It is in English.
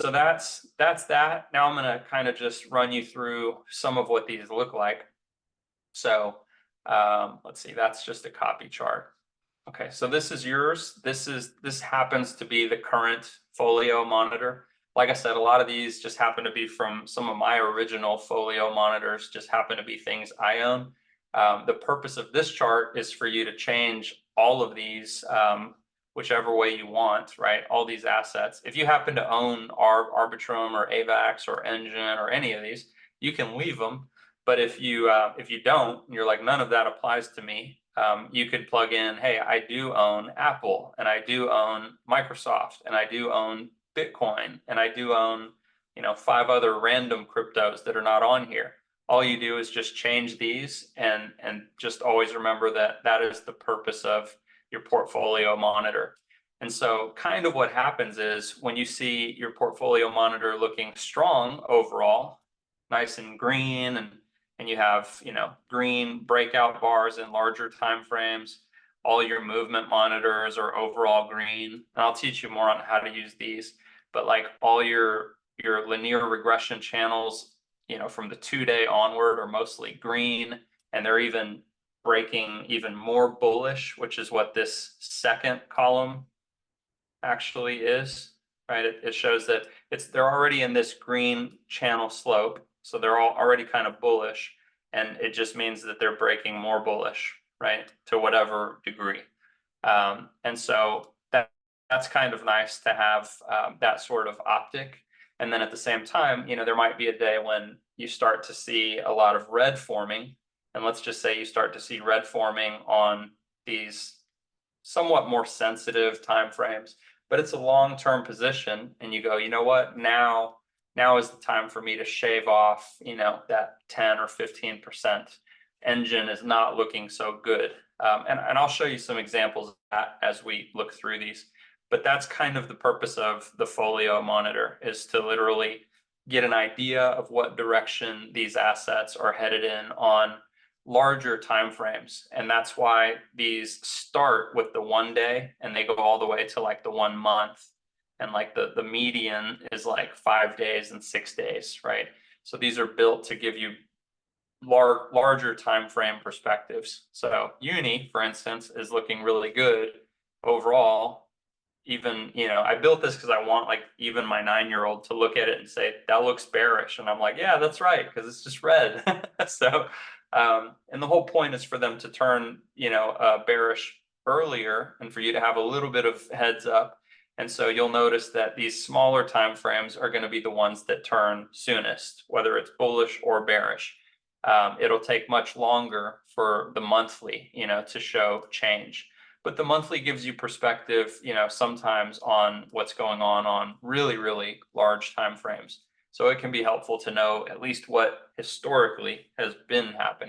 So that's that. Now I'm gonna kind of just run you through some of what these look like. So let's see, that's just a copy chart. Okay, so this is yours. This happens to be the current Folio monitor. Like I said, a lot of these just happen to be from some of my original Folio monitors, just happen to be things I own. The purpose of this chart is for you to change all of these whichever way you want, right? All these assets. If you happen to own Arbitrum or AVAX or Engine or any of these, you can leave them. But if you don't, you're like, none of that applies to me. You could plug in, hey, I do own Apple, and I do own Microsoft, and I do own Bitcoin, and I do own, 5 other random cryptos that are not on here. All you do is just change these, and just always remember that that is the purpose of your portfolio monitor. And so kind of what happens is when you see your portfolio monitor looking strong overall, nice and green, and you have, green breakout bars in larger time frames, all your movement monitors are overall green. And I'll teach you more on how to use these, but like all your linear regression channels, from the 2-day onward are mostly green, and they're even breaking even more bullish, which is what this second column actually is, right? It shows that they're already in this green channel slope, so they're all already kind of bullish, and it just means that they're breaking more bullish, right, to whatever degree. And so that's kind of nice to have that sort of optic. And then at the same time, there might be a day when you start to see a lot of red forming. And let's just say you start to see red forming on these somewhat more sensitive time frames, but it's a long-term position, and you go, you know what, now is the time for me to shave off, that 10 or 15%. Engine is not looking so good. And I'll show you some examples of that as we look through these. But that's kind of the purpose of the Folio monitor, is to literally get an idea of what direction these assets are headed in on larger time frames. And that's why these start with the 1 day and they go all the way to like the 1 month. And like the median is like 5 days and 6 days, right? So these are built to give you larger time frame perspectives. So uni, for instance, is looking really good overall. Even, I built this because I want like even my 9-year-old to look at it and say, that looks bearish. And I'm like, yeah, that's right, because it's just red. So, and the whole point is for them to turn, bearish earlier, and for you to have a little bit of heads up. And so you'll notice that these smaller time frames are going to be the ones that turn soonest, whether it's bullish or bearish. It'll take much longer for the monthly, to show change. But the monthly gives you perspective, sometimes on what's going on really, really large time frames. So it can be helpful to know at least what historically has been happening.